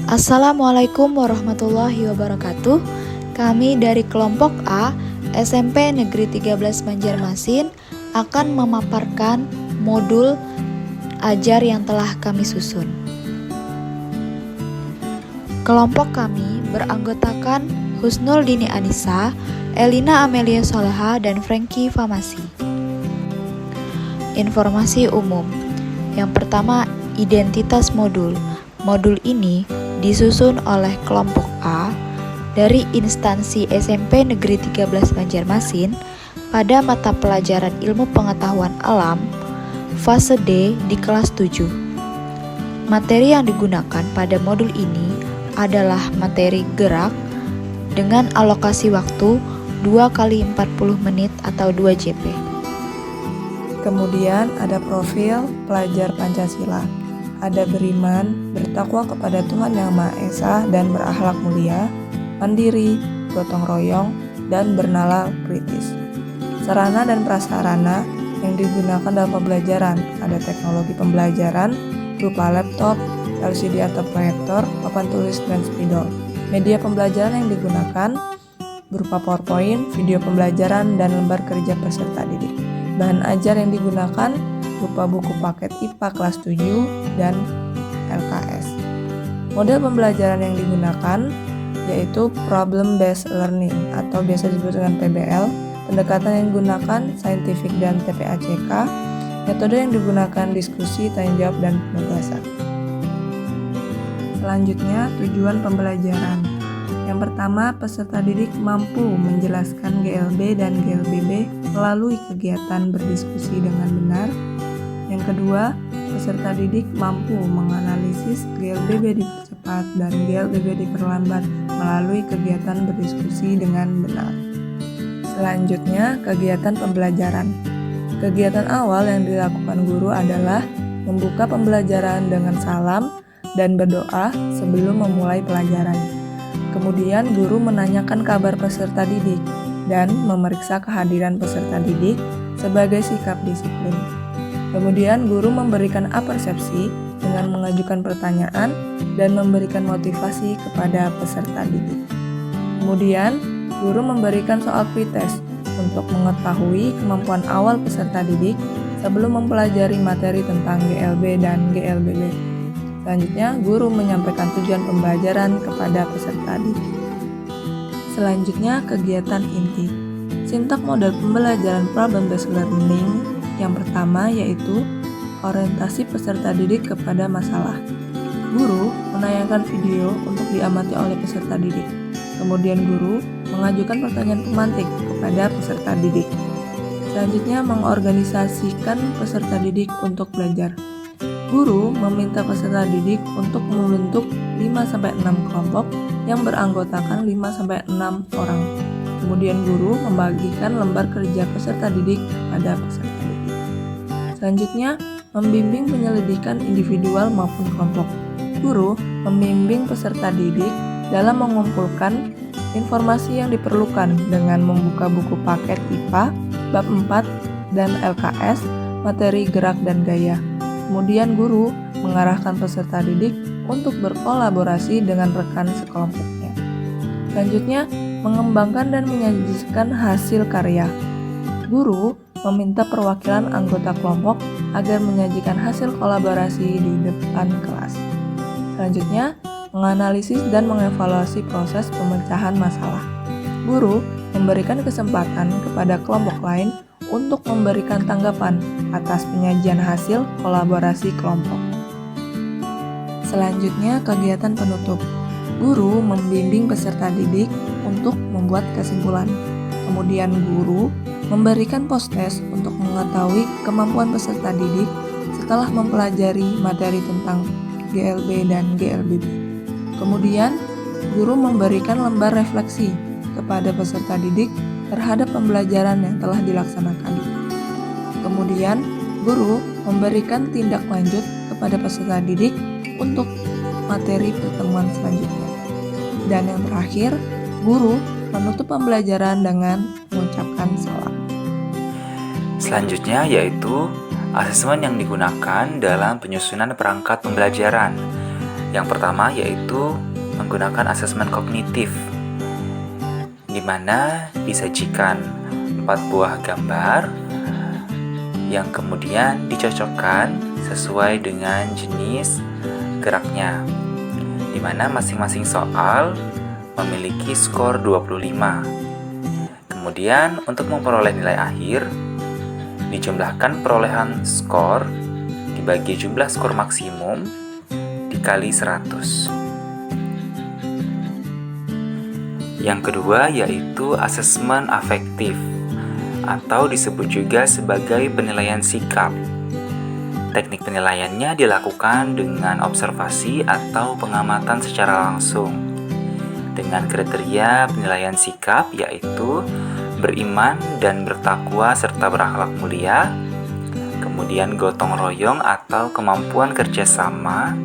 Assalamualaikum warahmatullahi wabarakatuh. Kami dari kelompok A, SMP Negeri 13 Banjarmasin akan memaparkan modul ajar yang telah kami susun. Kelompok kami beranggotakan Husnul Dini Anissa, Elina Amelia Soleha, dan Frankie Famasi. Informasi umum. Yang pertama, identitas modul. Modul ini disusun oleh kelompok A dari instansi SMP Negeri 13 Banjarmasin pada mata pelajaran Ilmu Pengetahuan Alam fase D di kelas 7. Materi yang digunakan pada modul ini adalah materi gerak dengan alokasi waktu 2 kali 40 menit atau 2 JP. Kemudian ada profil pelajar Pancasila. Ada beriman, bertakwa kepada Tuhan Yang Maha Esa dan berakhlak mulia, mandiri, gotong royong, dan bernalar kritis. Sarana dan prasarana yang digunakan dalam pembelajaran ada teknologi pembelajaran berupa laptop, LCD atau proyektor, papan tulis, dan spidol. Media pembelajaran yang digunakan berupa PowerPoint, video pembelajaran, dan lembar kerja peserta didik. Bahan ajar yang digunakan berupa buku paket IPA kelas 7 dan LKS. Model pembelajaran yang digunakan yaitu Problem Based Learning atau biasa disebut dengan PBL. Pendekatan yang digunakan saintifik dan TPACK. Metode yang digunakan diskusi, tanya jawab, dan penugasan. Selanjutnya, tujuan pembelajaran. Yang pertama, peserta didik mampu menjelaskan GLB dan GLBB melalui kegiatan berdiskusi dengan benar. Yang kedua, peserta didik mampu menganalisis GLBB dipercepat dan GLBB diperlambat melalui kegiatan berdiskusi dengan benar. Selanjutnya, kegiatan pembelajaran. Kegiatan awal yang dilakukan guru adalah membuka pembelajaran dengan salam dan berdoa sebelum memulai pelajaran. Kemudian, guru menanyakan kabar peserta didik dan memeriksa kehadiran peserta didik sebagai sikap disiplin. Kemudian guru memberikan apersepsi dengan mengajukan pertanyaan dan memberikan motivasi kepada peserta didik. Kemudian guru memberikan soal pretest untuk mengetahui kemampuan awal peserta didik sebelum mempelajari materi tentang GLB dan GLBB. Selanjutnya guru menyampaikan tujuan pembelajaran kepada peserta didik. Selanjutnya kegiatan inti. Sintak model pembelajaran Problem Based Learning yang pertama yaitu orientasi peserta didik kepada masalah. Guru menayangkan video untuk diamati oleh peserta didik. Kemudian guru mengajukan pertanyaan pemantik kepada peserta didik. Selanjutnya mengorganisasikan peserta didik untuk belajar. Guru meminta peserta didik untuk membentuk 5-6 kelompok yang beranggotakan 5-6 orang. Kemudian guru membagikan lembar kerja peserta didik pada peserta didik. Selanjutnya, membimbing penyelidikan individual maupun kelompok. Guru membimbing peserta didik dalam mengumpulkan informasi yang diperlukan dengan membuka buku paket IPA, bab 4, dan LKS, materi gerak dan gaya. Kemudian guru mengarahkan peserta didik untuk berkolaborasi dengan rekan sekelompoknya. Selanjutnya, mengembangkan dan menyajikan hasil karya. Guru meminta perwakilan anggota kelompok agar menyajikan hasil kolaborasi di depan kelas. Selanjutnya, menganalisis dan mengevaluasi proses pemecahan masalah. Guru memberikan kesempatan kepada kelompok lain untuk memberikan tanggapan atas penyajian hasil kolaborasi kelompok. Selanjutnya, kegiatan penutup. Guru membimbing peserta didik untuk membuat kesimpulan. Kemudian guru memberikan post-test untuk mengetahui kemampuan peserta didik setelah mempelajari materi tentang GLB dan GLBB. Kemudian, guru memberikan lembar refleksi kepada peserta didik terhadap pembelajaran yang telah dilaksanakan. Kemudian, guru memberikan tindak lanjut kepada peserta didik untuk materi pertemuan selanjutnya. Dan yang terakhir, guru menutup pembelajaran dengan mengucapkan salam. Selanjutnya yaitu asesmen yang digunakan dalam penyusunan perangkat pembelajaran. Yang pertama yaitu menggunakan asesmen kognitif, di mana disajikan 4 buah gambar yang kemudian dicocokkan sesuai dengan jenis geraknya, di mana masing-masing soal memiliki skor 25. Kemudian untuk memperoleh nilai akhir, dijumlahkan perolehan skor dibagi jumlah skor maksimum dikali 100. Yang kedua yaitu asesmen afektif, atau disebut juga sebagai penilaian sikap. Teknik penilaiannya dilakukan dengan observasi atau pengamatan secara langsung, dengan kriteria penilaian sikap yaitu beriman dan bertakwa serta berakhlak mulia, kemudian gotong royong atau kemampuan kerjasama,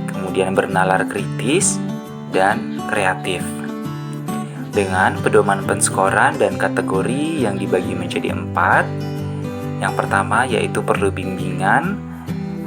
kemudian bernalar kritis dan kreatif. Dengan pedoman penskoran dan kategori yang dibagi menjadi 4. Yang pertama yaitu perlu bimbingan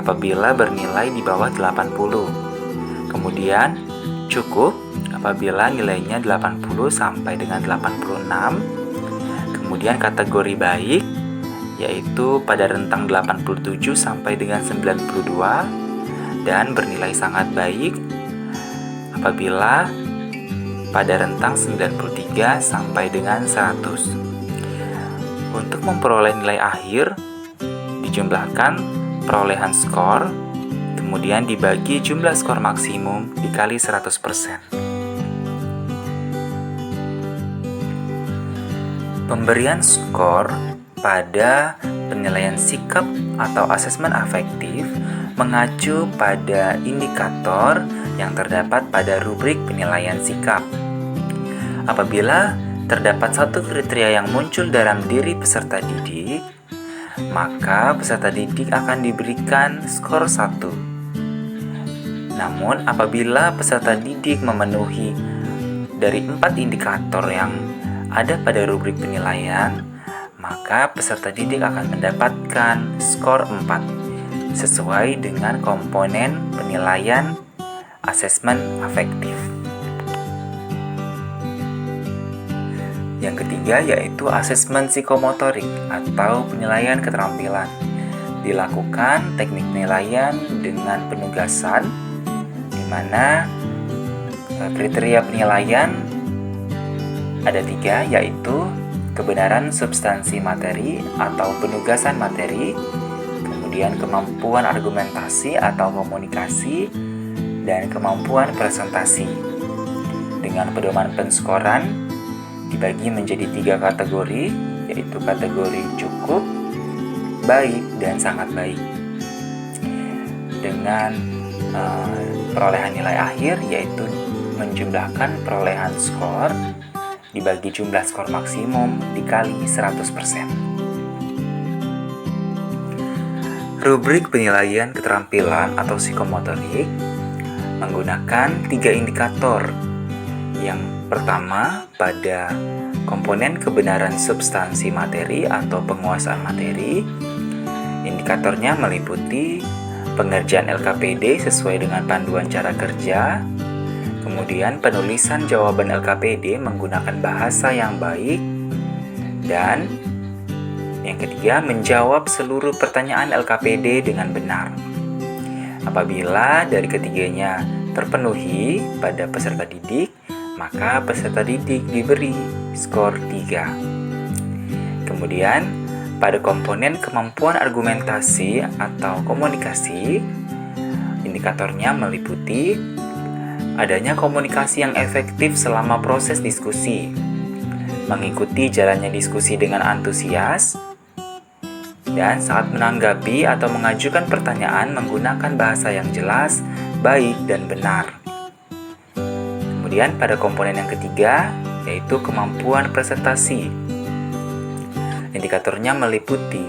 apabila bernilai di bawah 80. Kemudian cukup apabila nilainya 80 sampai dengan 86. Kemudian kategori baik yaitu pada rentang 87 sampai dengan 92 dan bernilai sangat baik apabila pada rentang 93 sampai dengan 100. Untuk memperoleh nilai akhir, dijumlahkan perolehan skor, kemudian dibagi jumlah skor maksimum dikali 100%. Pemberian skor pada penilaian sikap atau asesmen afektif mengacu pada indikator yang terdapat pada rubrik penilaian sikap. Apabila terdapat satu kriteria yang muncul dalam diri peserta didik, maka peserta didik akan diberikan skor 1. Namun apabila peserta didik memenuhi dari 4 indikator yang ada pada rubrik penilaian, maka peserta didik akan mendapatkan skor 4 sesuai dengan komponen penilaian asesmen afektif. Yang ketiga yaitu asesmen psikomotorik atau penilaian keterampilan. Dilakukan teknik penilaian dengan penugasan, di mana kriteria penilaian ada 3, yaitu kebenaran substansi materi atau penugasan materi, kemudian kemampuan argumentasi atau komunikasi, dan kemampuan presentasi. Dengan pedoman penskoran dibagi menjadi 3 kategori, yaitu kategori cukup, baik, dan sangat baik. Dengan perolehan nilai akhir yaitu menjumlahkan perolehan skor dibagi jumlah skor maksimum dikali 100%. Rubrik penilaian keterampilan atau psikomotorik menggunakan 3 indikator. Yang pertama pada komponen kebenaran substansi materi atau penguasaan materi. Indikatornya meliputi pengerjaan LKPD sesuai dengan panduan cara kerja, kemudian penulisan jawaban LKPD menggunakan bahasa yang baik, dan yang ketiga menjawab seluruh pertanyaan LKPD dengan benar. Apabila dari ketiganya terpenuhi pada peserta didik, maka peserta didik diberi skor 3. Kemudian, pada komponen kemampuan argumentasi atau komunikasi, indikatornya meliputi adanya komunikasi yang efektif selama proses diskusi, mengikuti jalannya diskusi dengan antusias, dan saat menanggapi atau mengajukan pertanyaan menggunakan bahasa yang jelas, baik, dan benar. Kemudian pada komponen yang ketiga, yaitu kemampuan presentasi. Indikatornya meliputi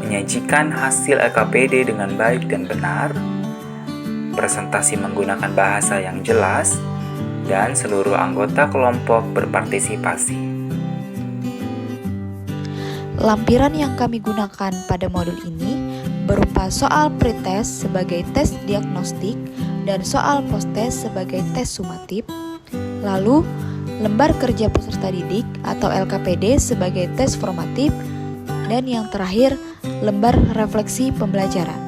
menyajikan hasil LKPD dengan baik dan benar, presentasi menggunakan bahasa yang jelas, dan seluruh anggota kelompok berpartisipasi. Lampiran yang kami gunakan pada modul ini berupa soal pretest sebagai tes diagnostik dan soal post-test sebagai tes sumatif. Lalu, lembar kerja peserta didik atau LKPD sebagai tes formatif. Dan yang terakhir, lembar refleksi pembelajaran.